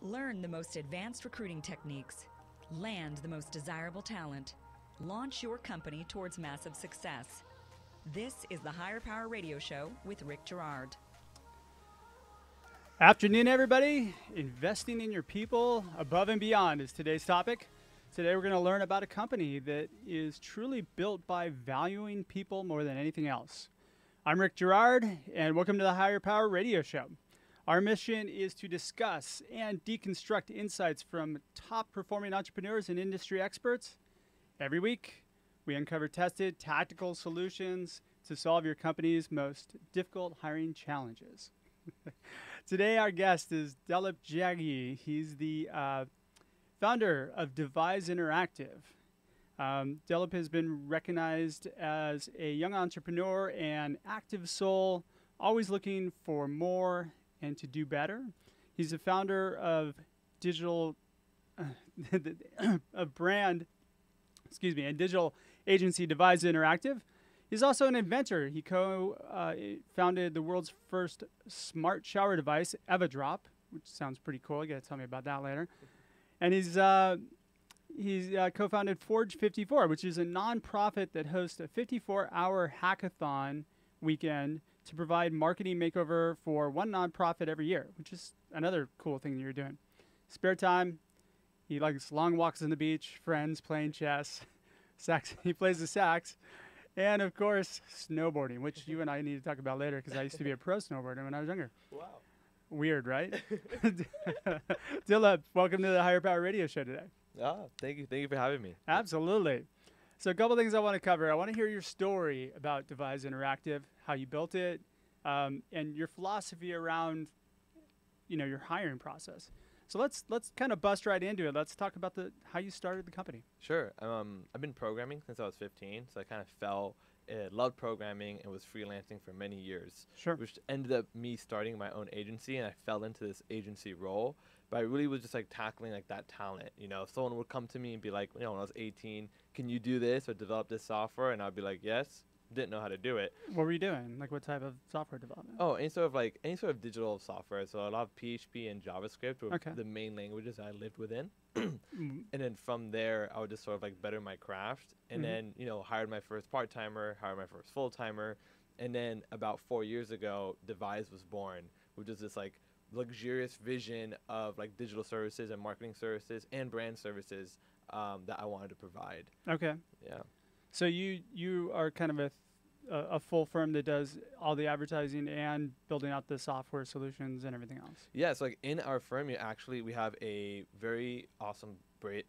Learn the most advanced recruiting techniques. Land the most desirable talent. Launch your company towards massive success. This is the Higher Power Radio Show with Rick Girard. Afternoon, everybody. Investing in your people above and beyond is today's topic. Today we're going to learn about a company that is truly built by valuing people more than anything else. I'm Rick Girard, and welcome to the Higher Power Radio Show. Our mission is to discuss and deconstruct insights from top-performing entrepreneurs and industry experts. Every week, we uncover tested, tactical solutions to solve your company's most difficult hiring challenges. Today, our guest is Dalip Jaggi. He's the founder of Devise Interactive. Dalip has been recognized as a young entrepreneur and active soul, always looking for more and to do better. He's the founder of digital digital agency Devise Interactive. He's also an inventor. He co-founded the world's first smart shower device, EvaDrop, which sounds pretty cool. You got to tell me about that later. And he's co-founded Forge 54, which is a nonprofit that hosts a 54-hour hackathon weekend to provide marketing makeover for one nonprofit every year, which is another cool thing that you're doing. Spare time, he likes long walks on the beach, friends, playing chess, sax. He plays the sax, and of course, snowboarding, which you and I need to talk about later because I used to be a pro snowboarder when I was younger. Wow. Weird, right? Dalip, welcome to the Higher Power Radio Show today. Thank you for having me. Absolutely. So a couple things I want to cover. I want to hear your story about Devise Interactive, how you built it, and your philosophy around, your hiring process. So let's kind of bust right into it. Let's talk about how you started the company. Sure. I've been programming since I was 15, so I kind of loved programming and was freelancing for many years. Sure. Which ended up me starting my own agency, and I fell into this agency role. But I really was just tackling that talent. If someone would come to me and be like, when I was 18, can you do this or develop this software? And I'd be like, yes. Didn't know how to do it. What were you doing? What type of software development? Oh, any sort of digital software. So a lot of PHP and JavaScript were the main languages I lived within. And then from there, I would just sort of better my craft. And then, hired my first part-timer, hired my first full-timer. And then about 4 years ago, Devise was born, which is this luxurious vision of digital services and marketing services and brand services that I wanted to provide. Okay. Yeah. So you are kind of a full firm that does all the advertising and building out the software solutions and everything else. Yeah, so in our firm, we have a very awesome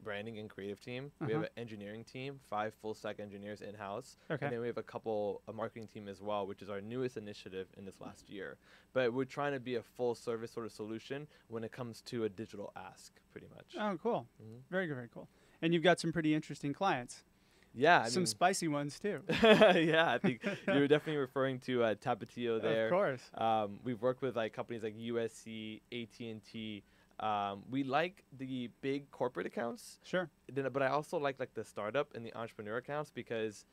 branding and creative team. We have an engineering team, 5 full-stack engineers in-house. Okay. And then we have a marketing team as well, which is our newest initiative in this last year. But we're trying to be a full-service sort of solution when it comes to a digital ask, pretty much. Oh, cool. Very good, very cool. And you've got some pretty interesting clients. Yeah, some spicy ones too. Yeah, I think you were definitely referring to Tapatio there. Of course. We've worked with companies like USC, AT&T. We like the big corporate accounts. Sure. But I also like the startup and the entrepreneur accounts because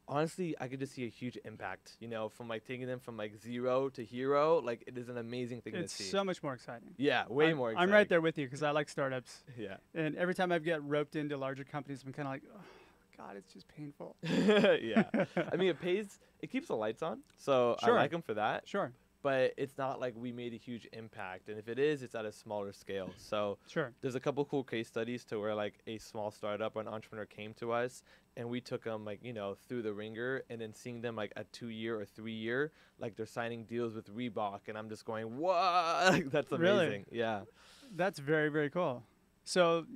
honestly, I could just see a huge impact. From taking them from zero to hero. It is an amazing thing to see. It's so much more exciting. Yeah, way more exciting. I'm right there with you because I like startups. Yeah. And every time I get roped into larger companies, I'm kind of like, oh, God, it's just painful. Yeah. I mean, it keeps the lights on. So sure. I like them for that. Sure. But it's not like we made a huge impact. And if it is, it's at a smaller scale. So sure. There's a couple cool case studies to where a small startup or an entrepreneur came to us and we took them through the ringer, and then seeing them a 2-year or 3-year, they're signing deals with Reebok. And I'm just going, what? That's amazing. Really? Yeah. That's very, very cool. So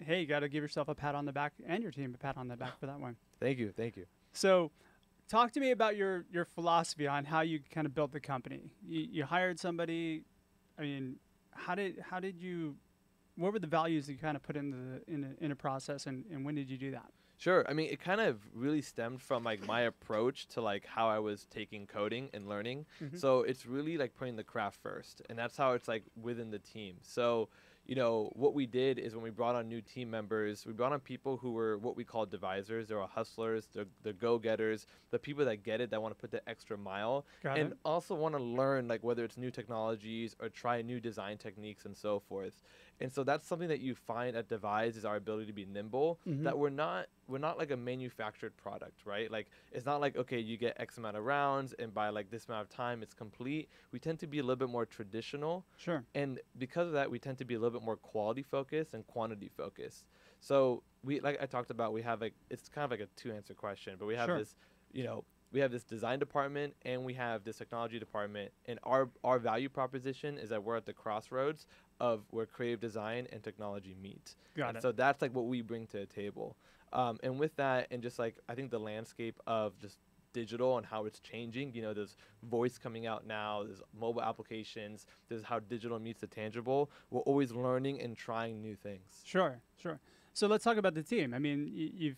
hey, you got to give yourself a pat on the back and your team a pat on the back for that one. Thank you. So talk to me about your philosophy on how you kind of built the company. You hired somebody. I mean, what were the values that you kind of put in a process, and when did you do that? Sure. I mean, it kind of really stemmed from my approach to how I was taking coding and learning. So it's really putting the craft first, and that's how it's within the team. So what we did is when we brought on new team members, we brought on people who were what we call devisers. They're hustlers, they're go-getters, the people that get it, that want to put the extra mile, and also want to learn, like, whether it's new technologies or try new design techniques and so forth. And so that's something that you find at Devise, is our ability to be nimble, that we're not like a manufactured product, right? Like, it's not like, okay, you get X amount of rounds and by like this amount of time it's complete. We tend to be a little bit more traditional. Sure. And because of that, we tend to be a little bit more quality focused and quantity focused. So we, like I talked about, we have like, it's kind of like a two-answer question, but we have this, we have this design department and we have this technology department, and our value proposition is that we're at the crossroads of where creative design and technology meet. Got it. So that's like what we bring to the table. And with that, and just like, I think the landscape of just digital and how it's changing, there's voice coming out now, there's mobile applications, there's how digital meets the tangible. We're always learning and trying new things. Sure. So let's talk about the team. I mean,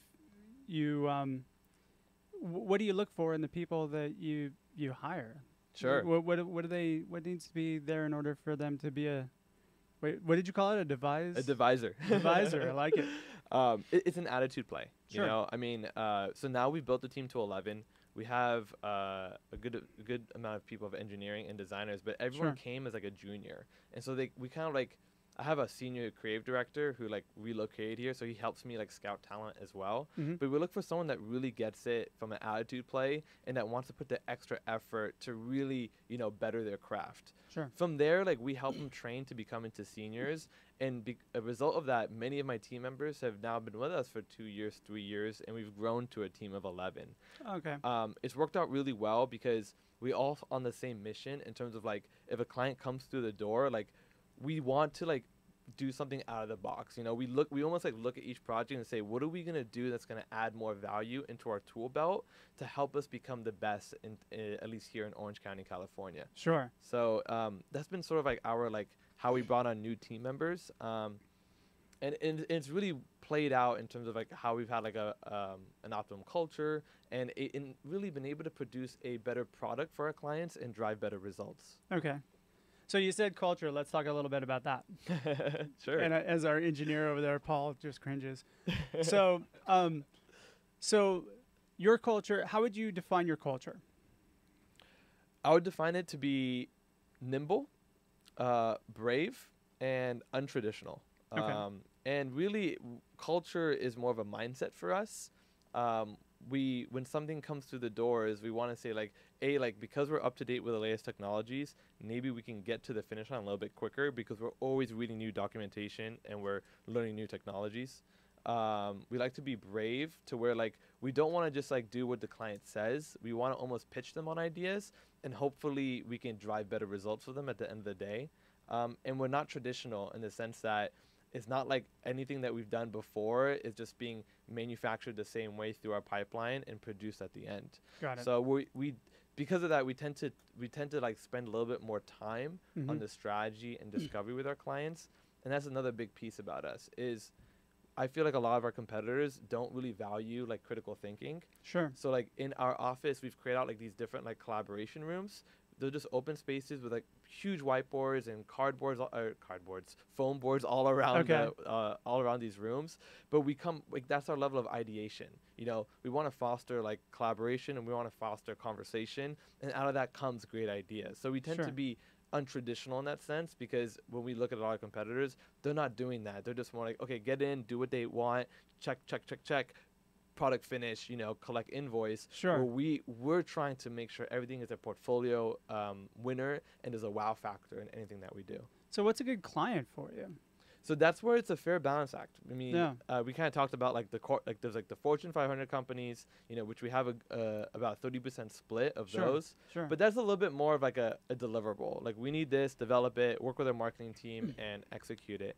what do you look for in the people that you hire? Sure. What needs to be there in order for them to be what did you call it? A devise? A deviser. Deviser. I like it. It's an attitude play. Sure. I mean, so now we've built the team to 11. We have a good amount of people of engineering and designers, but everyone came as like a junior, and so we kind of like, I have a senior creative director who like relocated here, so he helps me like scout talent as well. But we look for someone that really gets it from an attitude play and that wants to put the extra effort to really, better their craft. Sure. From there, like, we help them train to become into seniors, and a result of that, many of my team members have now been with us for 2 years, 3 years, and we've grown to a team of 11. Okay. It's worked out really well because we all on the same mission in terms of like, if a client comes through the door, like, we want to like do something out of the box. We almost like look at each project and say, what are we going to do that's going to add more value into our tool belt to help us become the best in at least here in Orange County, California. Sure. So that's been sort of like our, like, how we brought on new team members. And it's really played out in terms of like how we've had like an optimum culture and really been able to produce a better product for our clients and drive better results. Okay. So you said culture. Let's talk a little bit about that. Sure. And as our engineer over there, Paul, just cringes. So your culture, how would you define your culture? I would define it to be nimble, brave, and untraditional. Okay. And really, culture is more of a mindset for us. When something comes through the doors, we want to say like, because we're up to date with the latest technologies, maybe we can get to the finish line a little bit quicker because we're always reading new documentation and we're learning new technologies. We like to be brave to where like, we don't want to just like do what the client says. We want to almost pitch them on ideas, and hopefully we can drive better results for them at the end of the day. And we're not traditional in the sense that it's not like anything that we've done before is just being manufactured the same way through our pipeline and produced at the end. Got it. So we because of that, we tend to like spend a little bit more time on the strategy and discovery with our clients. And that's another big piece about us is I feel like a lot of our competitors don't really value like critical thinking. Sure. So like in our office, we've created out like these different like collaboration rooms. They're just open spaces with like huge whiteboards and foam boards all around all around these rooms. But that's our level of ideation. We want to foster like collaboration and we want to foster conversation, and out of that comes great ideas. So we tend to be untraditional in that sense, because when we look at a lot of competitors, they're not doing that. They're just more like, okay, get in, do what they want, check, product finish, collect invoice. Sure. Where we're trying to make sure everything is a portfolio winner and there's a wow factor in anything that we do. So what's a good client for you? So that's where it's a fair balance act. I mean, we kind of talked about like there's like the Fortune 500 companies, which we have about 30% split of those. Sure. But that's a little bit more of like a deliverable. Like, we need this, develop it, work with our marketing team, and execute it.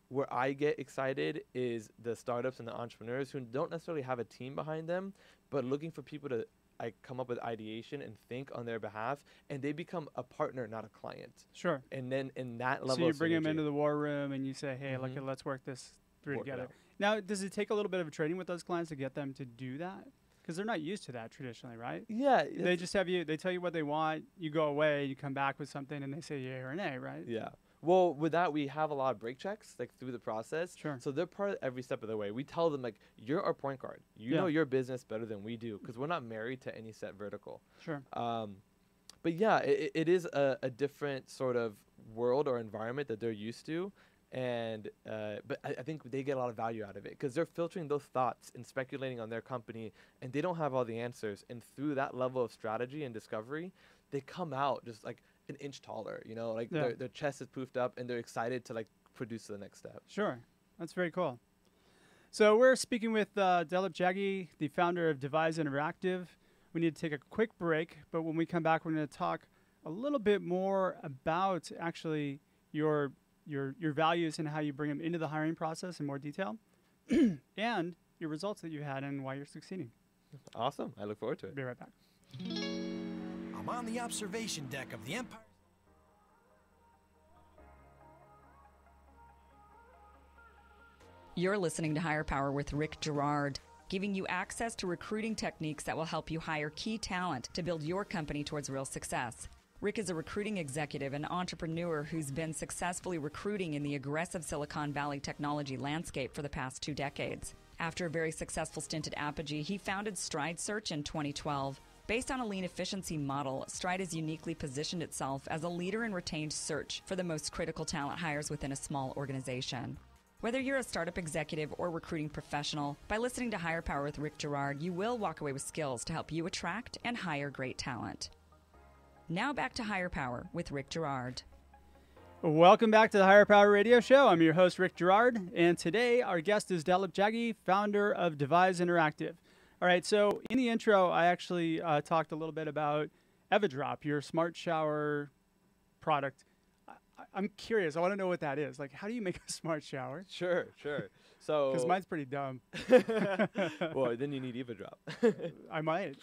Where I get excited is the startups and the entrepreneurs who don't necessarily have a team behind them, but looking for people to come up with ideation and think on their behalf, and they become a partner, not a client. Sure. And then in that level, so you bring them into the war room and you say, hey, look, let's work this through together. Now, does it take a little bit of training with those clients to get them to do that? Because they're not used to that traditionally, right? Yeah. They just have they tell you what they want, you go away, you come back with something, and they say yay or nay, right? Yeah. Well, with that, we have a lot of break checks like through the process. Sure. So they're part of every step of the way. We tell them like, you're our point guard. You know your business better than we do because we're not married to any set vertical. Sure. But yeah, it is a different sort of world or environment that they're used to. And but I think they get a lot of value out of it because they're filtering those thoughts and speculating on their company, and they don't have all the answers. And through that level of strategy and discovery, they come out just like an inch taller, you know, like their chest is poofed up and they're excited to like produce the next step. Sure. That's very cool. So we're speaking with Dalip Jaggi, the founder of Devise Interactive. We need to take a quick break, but when we come back, we're going to talk a little bit more about actually your values and how you bring them into the hiring process in more detail and your results that you had and why you're succeeding. Awesome. I look forward to it. Be right back. I'm on the observation deck of the Empire. You're listening to Higher Power with Rick Girard, giving you access to recruiting techniques that will help you hire key talent to build your company towards real success. Rick is a recruiting executive and entrepreneur who's been successfully recruiting in the aggressive Silicon Valley technology landscape for the past 2 decades. After a very successful stint at Apogee, he founded Stride Search in 2012. Based on a lean efficiency model, Stride has uniquely positioned itself as a leader in retained search for the most critical talent hires within a small organization. Whether you're a startup executive or recruiting professional, by listening to Higher Power with Rick Girard, you will walk away with skills to help you attract and hire great talent. Now back to Higher Power with Rick Girard. Welcome back to the Higher Power Radio Show. I'm your host, Rick Girard, and today our guest is Dalip Jaggi, founder of Devise Interactive. All right, so in the intro, I actually talked a little bit about EvaDrop, your smart shower product. I'm curious. I want to know what that is. Like, how do you make a smart shower? Sure. So because mine's pretty dumb. Well, then you need EvaDrop. I might.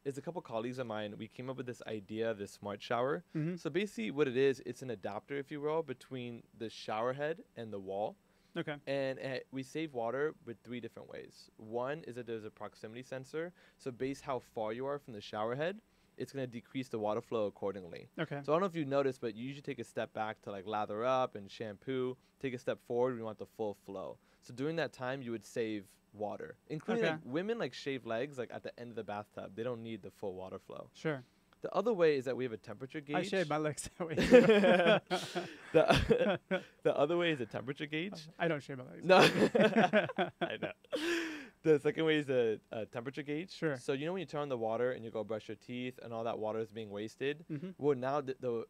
It's a couple colleagues of mine. We came up with this idea of this smart shower. Mm-hmm. So basically what it is, it's an adapter, if you will, between the shower head and the wall. Okay. And we save water with 3 different ways. One is that there's a proximity sensor. So based how far you are from the shower head, it's going to decrease the water flow accordingly. Okay. So I don't know if you noticed, but you usually take a step back to like lather up and shampoo. Take a step forward, we want the full flow. So during that time, you would save water, including like women like shave legs like at the end of the bathtub. They don't need the full water flow. Sure. The other way is that we have a temperature gauge. I shave my legs that way. The other way is a temperature gauge. I don't shave my legs. No. I know. The second way is a temperature gauge. Sure. So you know when you turn on the water and you go brush your teeth and all that water is being wasted? Mm-hmm. Well, now the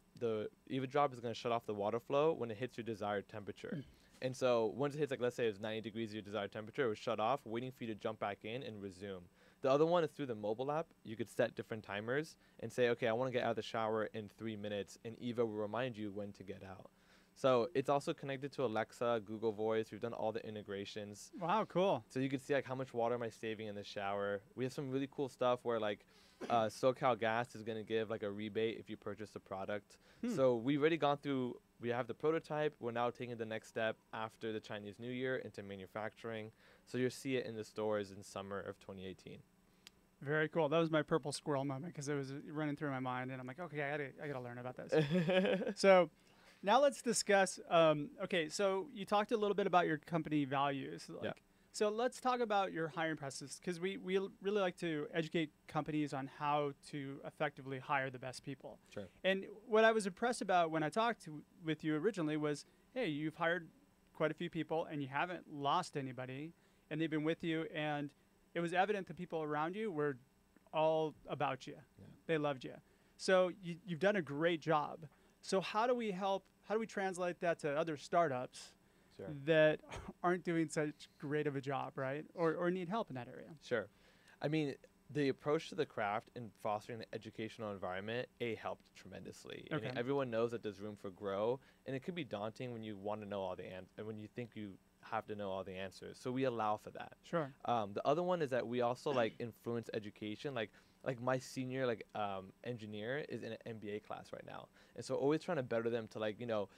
EvaDrop is going to shut off the water flow when it hits your desired temperature. And so once it hits, like, let's say it's 90 degrees your desired temperature, it will shut off, waiting for you to jump back in and resume. The other one is through the mobile app. You could set different timers and say, okay, I want to get out of the shower in 3 minutes, and Eva will remind you when to get out. So it's also connected to Alexa, Google Voice. We've done all the integrations. Wow, cool. So you can see like how much water am I saving in the shower. We have some really cool stuff where like SoCal Gas is going to give like a rebate if you purchase a product. So we've already gone through, we have the prototype. We're now taking the next step after the Chinese New Year into manufacturing. So you'll see it in the stores in summer of 2018. Very cool. That was my purple squirrel moment because it was running through my mind, and I'm like, okay, I gotta learn about this. So now let's discuss. Okay, so you talked a little bit about your company values. Yeah. So let's talk about your hiring process because we really like to educate companies on how to effectively hire the best people. Sure. And what I was impressed about when I talked with you originally was, hey, you've hired quite a few people and you haven't lost anybody, and they've been with you, and it was evident the people around you were all about you. Yeah. They loved you. So you've done a great job. So how do we translate that to other startups that aren't doing such great of a job, right? Or need help in that area? Sure. I mean, the approach to the craft and fostering the educational environment, helped tremendously. Okay. And everyone knows that there's room for grow, and it could be daunting when you want to know all the answers, and when you think you have to know all the answers. So we allow for that. Sure. The other one is that we also like influence education. Like my senior engineer is in an MBA class right now, and so always trying to better them to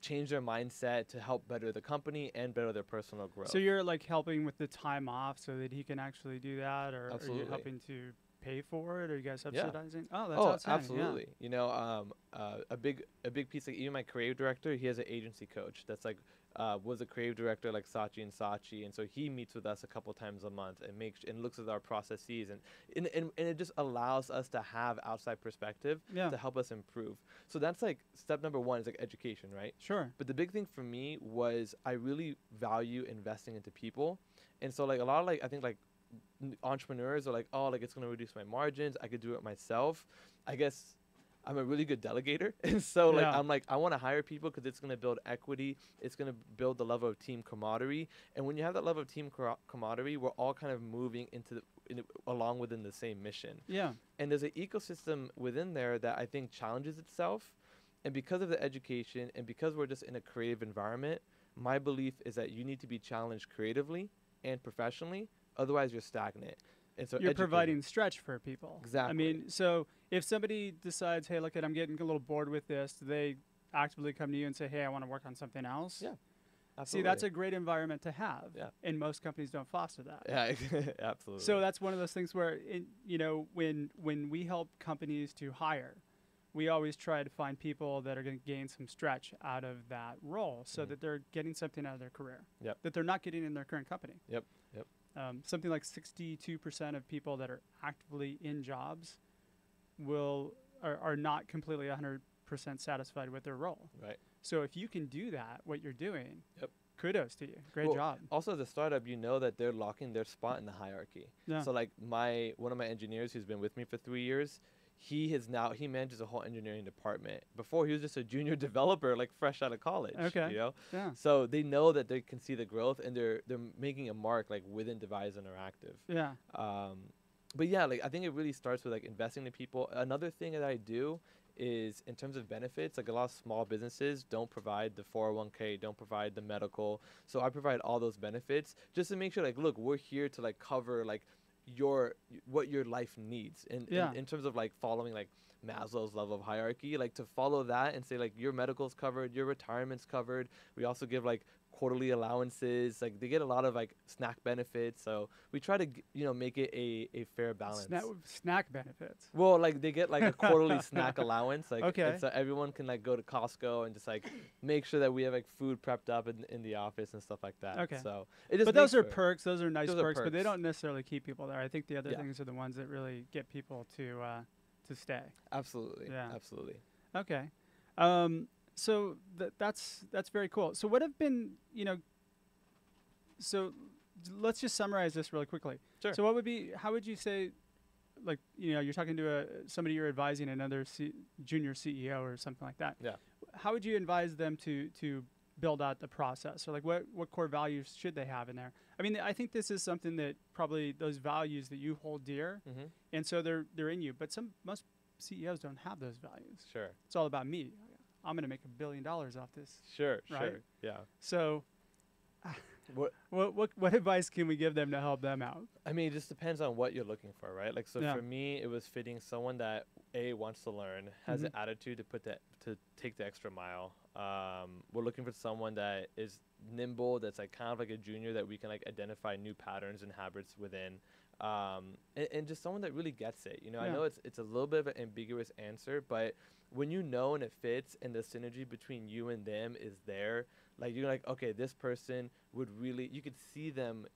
change their mindset to help better the company and better their personal growth. So you're like helping with the time off so that he can actually do that, or Absolutely. are you helping to pay for it? Are you guys Yeah. subsidizing? Oh, that's outstanding. Absolutely. You know, a big piece, like even my creative director, he has an agency coach that's like was a creative director like Saatchi and Saatchi, and so he meets with us a couple times a month and looks at our processes, and it just allows us to have outside perspective to help us improve. So that's like step number one is like education, right? Sure. But the big thing for me was I really value investing into people, and so like a lot of like I think like entrepreneurs are like, oh, like it's going to reduce my margins, I could do it myself. I guess I'm a really good delegator, and so like I'm like I want to hire people because it's going to build equity, it's going to build the level of team camaraderie, and when you have that level of team camaraderie, we're all kind of moving along within the same mission. Yeah. And there's an ecosystem within there that I think challenges itself, and because of the education and because we're just in a creative environment, my belief is that you need to be challenged creatively and professionally. Otherwise, you're stagnant. And so you're providing stretch for people. Exactly. I mean, so if somebody decides, hey, look, I'm getting a little bored with this, do they actively come to you and say, hey, I want to work on something else? Yeah. Absolutely. See, that's a great environment to have. Yeah. And most companies don't foster that. Yeah, absolutely. So that's one of those things where, when we help companies to hire, we always try to find people that are going to gain some stretch out of that role so that they're getting something out of their career that they're not getting in their current company. Yep. Something like 62% of people that are actively in jobs are not completely 100% satisfied with their role. Right. So if you can do that, what you're doing, kudos to you. Great job. Also, as a startup, you know that they're locking their spot in the hierarchy. Yeah. So like one of my engineers who's been with me for 3 years, he manages a whole engineering department. Before, he was just a junior developer, like fresh out of college. Okay. You know? Yeah. So they know that they can see the growth, and they're making a mark like within Devise Interactive. Yeah. But yeah, like I think it really starts with like investing in people. Another thing that I do is in terms of benefits, like a lot of small businesses don't provide the 401k, don't provide the medical. So I provide all those benefits just to make sure like, look, we're here to like cover like what your life needs in terms of like following like Maslow's level of hierarchy, like to follow that and say like your medical's covered, your retirement's covered. We also give like quarterly allowances, like they get a lot of like snack benefits, so we try to make it a fair balance. Snack benefits. Well, like they get like a quarterly snack allowance, like okay. So everyone can like go to Costco and just like make sure that we have like food prepped up in the office and stuff like that. Okay. So it just but those are perks. Those are nice perks, perks, but they don't necessarily keep people there. I think the other things are the ones that really get people to stay. Absolutely. Yeah. Absolutely. Okay. So that's very cool. So what have been, so let's just summarize this really quickly. Sure. So how would you say, like, you're talking to somebody you're advising, another junior CEO or something like that. Yeah. How would you advise them to build out the process? Or like what core values should they have in there? I mean, I think this is something that probably those values that you hold dear, and so they're in you. But most CEOs don't have those values. Sure. It's all about me. I'm going to make $1 billion off this. Sure, right? Sure, yeah. So, what advice can we give them to help them out? I mean, it just depends on what you're looking for, right? Like, so for me, it was fitting someone that wants to learn, has an attitude to take the extra mile. We're looking for someone that is nimble, that's like kind of like a junior that we can like identify new patterns and habits within. And just someone that really gets it. I know it's a little bit of an ambiguous answer, but when you know and it fits and the synergy between you and them is there, like you're like, okay, this person you could see them,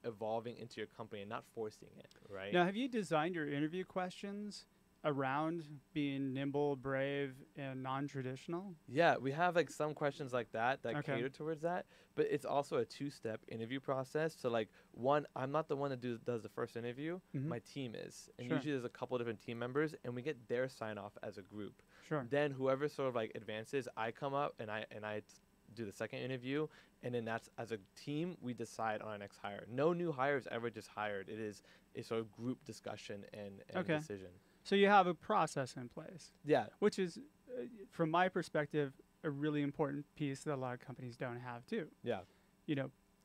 evolving into your company and not forcing it, right? Now, have you designed your interview questions around being nimble, brave, and non-traditional? Yeah, we have like some questions like that cater towards that, but it's also a 2-step interview process. So like one, I'm not the one that does the first interview, my team is. And usually there's a couple different team members and we get their sign off as a group. Sure. Then whoever sort of like advances, I come up and I do the second interview, and then that's as a team we decide on our next hire. No new hire is ever just hired. It is a sort of group discussion and decision. So you have a process in place. Yeah. Which is, from my perspective, a really important piece that a lot of companies don't have too. Yeah.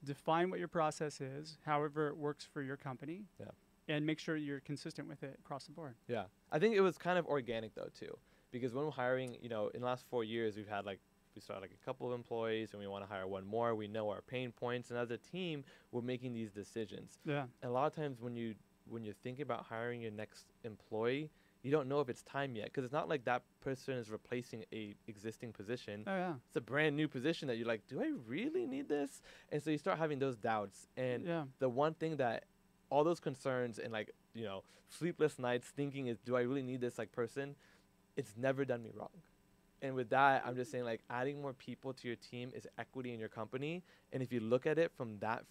Define what your process is, however it works for your company. Yeah. And make sure you're consistent with it across the board. Yeah. I think it was kind of organic though too, because when we're hiring, in the last 4 years, we started like a couple of employees and we want to hire one more. We know our pain points, and as a team, we're making these decisions. Yeah. And a lot of times when when you're thinking about hiring your next employee, you don't know if it's time yet, because it's not like that person is replacing a existing position. Oh yeah. It's a brand new position that you're like, do I really need this? And so you start having those doubts. And the one thing that all those concerns and like, you know, sleepless nights thinking is, do I really need this like person? It's never done me wrong. And with that, I'm just saying, like, adding more people to your team is equity in your company. And if you look at it from that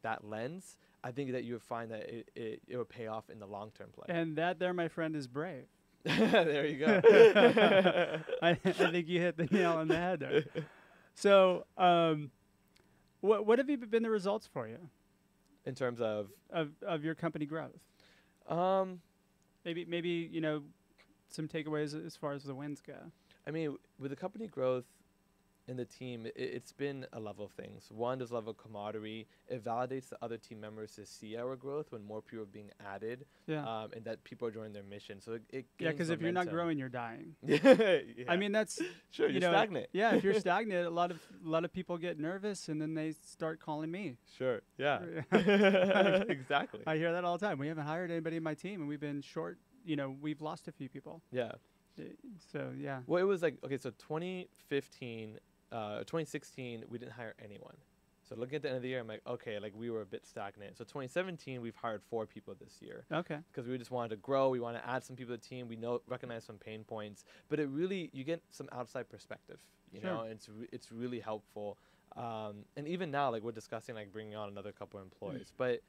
that lens, I think that you would find that it will pay off in the long-term play. And that there, my friend, is brave. There you go. I think you hit the nail on the head there. So what have been the results for you? In terms of your company growth? Maybe, you know, some takeaways as far as the wins go. I mean, with the company growth and the team, it's been a level of things. One, there's a level of camaraderie. It validates the other team members to see our growth when more people are being added, and that people are joining their mission. So it because if you're not growing, you're dying. I mean, that's sure. You're stagnant. Yeah, if you're stagnant, a lot of people get nervous, and then they start calling me. Sure. Yeah. Exactly. I hear that all the time. We haven't hired anybody in my team, and we've been short. You know, we've lost a few people. Yeah. So yeah. Well, it was like, okay, so 2016, we didn't hire anyone. So looking at the end of the year, I'm like, okay, like we were a bit stagnant. So 2017, we've hired 4 people this year. Okay. Because we just wanted to grow. We want to add some people to the team. We recognize some pain points. But it really, you get some outside perspective, you know, and it's really helpful. And even now, like we're discussing like bringing on another couple of employees. But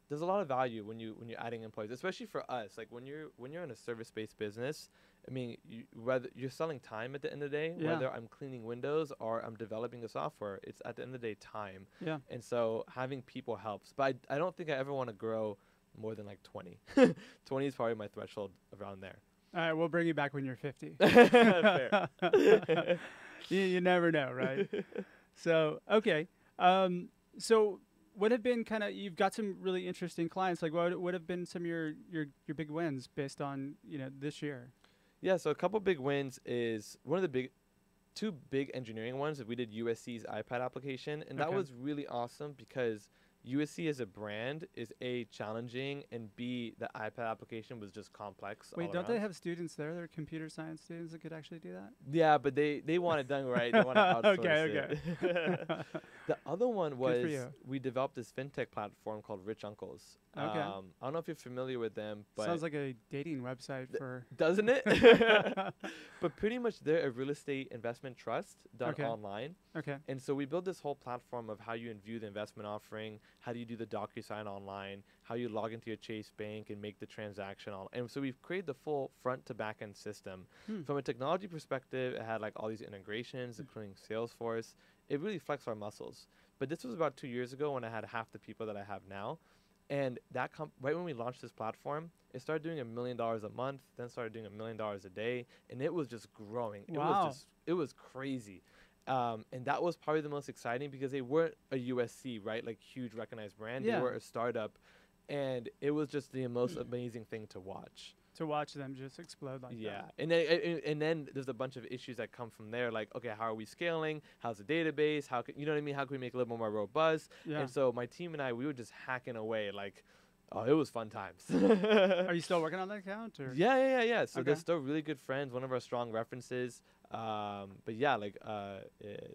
there's a lot of value when you're adding employees, especially for us. Like when you're in a service-based business, I mean, whether you're selling time at the end of the day, whether I'm cleaning windows or I'm developing a software, it's at the end of the day time. Yeah. And so having people helps. But I don't think I ever want to grow more than like 20. 20 is probably my threshold around there. All right, we'll bring you back when you're 50. Fair. You never know, right? So, okay. So what have been you've got some really interesting clients. Like what have been some of your big wins based on, you know, this year? Yeah, so a couple big wins is two big engineering ones. We did USC's iPad application, and that was really awesome because USC as a brand is A, challenging, and B, the iPad application was just complex. Wait, don't they have students there? They're computer science students that could actually do that? Yeah, but they want it done right. They want to outsource it. The other one was we developed this fintech platform called Rich Uncles. Okay. I don't know if you're familiar with them, but sounds like a dating website for doesn't it? But pretty much they're a real estate investment trust done online. Okay. And so we built this whole platform of how you view the investment offering, how do you do the DocuSign online, how you log into your Chase Bank and make the transaction and so we've created the full front to back end system. From a technology perspective, it had like all these integrations, including Salesforce. It really flexed our muscles. But this was about 2 years ago when I had half the people that I have now. And that right when we launched this platform, it started doing $1 million a month, then started doing $1 million a day, and it was just growing. Wow. It was crazy. And that was probably the most exciting because they weren't a USC, right? Like huge recognized brand. Yeah. They were a startup, and it was just the most amazing thing to watch. To watch them just explode like that. Yeah, and then there's a bunch of issues that come from there, like, okay, how are we scaling? How's the database? How can, you know what I mean? How can we make it a little more robust? Yeah. And so my team and I, we were just hacking away, like, oh, it was fun times. Are you still working on that account? Or? Yeah. So they're still really good friends, one of our strong references. But yeah, like,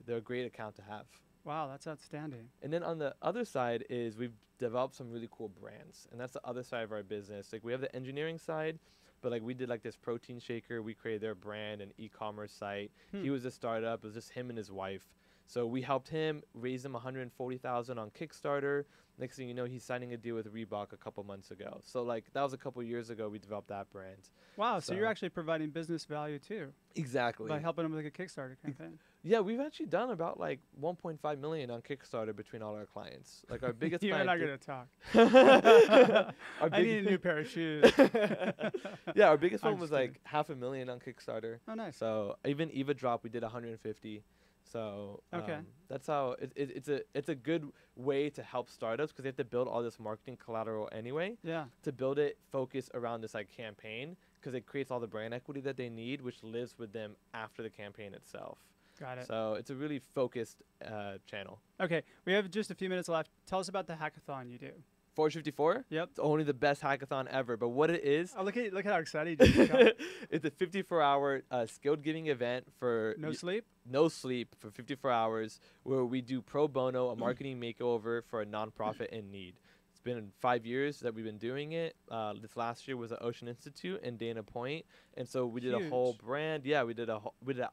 they're a great account to have. Wow, that's outstanding. And then on the other side is we've developed some really cool brands, and that's the other side of our business. Like we have the engineering side, but like we did like this protein shaker. We created their brand and e-commerce site. He was a startup. It was just him and his wife. So we helped him raise him $140,000 on Kickstarter. Next thing you know, he's signing a deal with Reebok a couple months ago. So like that was a couple years ago we developed that brand. Wow, so you're actually providing business value too. Exactly. By helping him with like a Kickstarter campaign. Yeah, we've actually done about like 1.5 million on Kickstarter between all our clients. Like our biggest You're client. You're not going to talk. I need a new pair of shoes. Yeah, our biggest one was like $500,000 on Kickstarter. Oh, nice. So even Eva Drop, we did 150. So that's how it's a good way to help startups because they have to build all this marketing collateral anyway. Yeah. To build it focused around this like campaign because it creates all the brand equity that they need, which lives with them after the campaign itself. Got it. So it's a really focused channel. Okay, we have just a few minutes left. Tell us about the hackathon you do. Forge 54? Yep. It's only the best hackathon ever. But what it is... Oh, look at how excited you are. It's a 54-hour skilled giving event for... No sleep? No sleep for 54 hours, where we do pro bono, a marketing makeover for a nonprofit in need. It's been 5 years that we've been doing it. This last year was at Ocean Institute in Dana Point. And so we did a whole brand. Yeah, we did an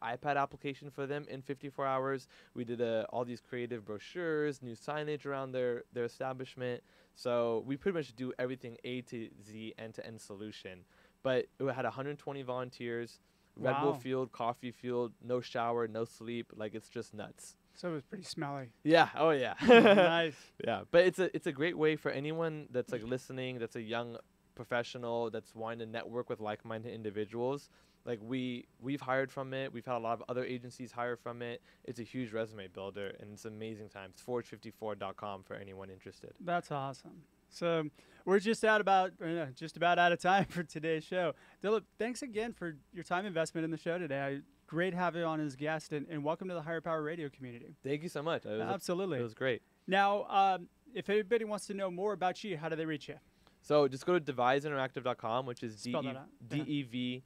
iPad application for them in 54 hours. We did all these creative brochures, new signage around their establishment. So we pretty much do everything A to Z, end-to-end solution. But it had 120 volunteers, Red Bull fueled, coffee fueled, no shower, no sleep. Like, it's just nuts. So it was pretty smelly. Yeah. Oh, yeah. Nice. Yeah. But it's a great way for anyone that's like listening, that's a young professional, that's wanting to network with like-minded individuals. Like, we've hired from it. We've had a lot of other agencies hire from it. It's a huge resume builder, and it's an amazing time. It's forge54.com for anyone interested. That's awesome. So we're just about out of time for today's show. Dalip, thanks again for your time investment in the show today. Great having you on as a guest, and welcome to the Higher Power Radio community. Thank you so much. Absolutely. It was great. Now, if anybody wants to know more about you, how do they reach you? So just go to deviseinteractive.com, which is DEVISE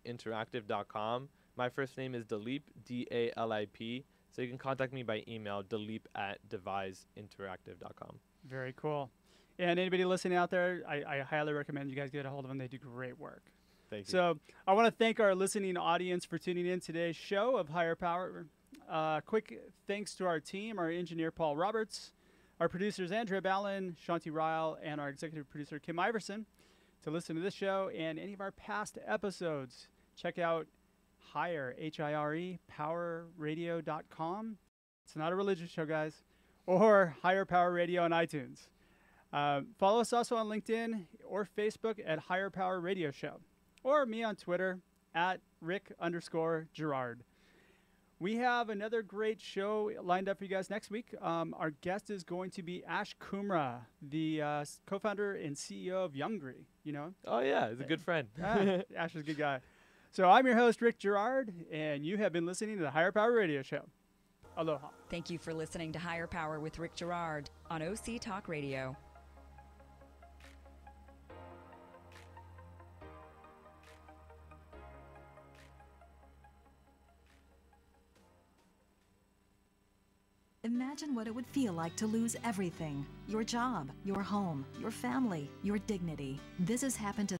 interactive.com. My first name is Dalip, DALIP. So you can contact me by email, dalip@deviseinteractive.com. Very cool. And anybody listening out there, I highly recommend you guys get a hold of them. They do great work. Thank you. So I want to thank our listening audience for tuning in today's show of Higher Power. Quick thanks to our team, our engineer, Paul Roberts, our producers, Andrea Ballin, Shanti Ryle, and our executive producer, Kim Iverson. To listen to this show and any of our past episodes, check out Hire, H-I-R-E, powerradio.com. It's not a religious show, guys. Or Higher Power Radio on iTunes. Follow us also on LinkedIn or Facebook at Higher Power Radio Show. Or me on Twitter at Rick_Gerard. We have another great show lined up for you guys next week. Our guest is going to be Ash Kumra, the co-founder and CEO of Youngry. You know? Oh, yeah. He's a good friend. Ash is a good guy. So I'm your host, Rick Gerard, and you have been listening to the Higher Power Radio Show. Aloha. Thank you for listening to Higher Power with Rick Gerard on OC Talk Radio. Imagine what it would feel like to lose everything. Your job, your home, your family, your dignity. This has happened to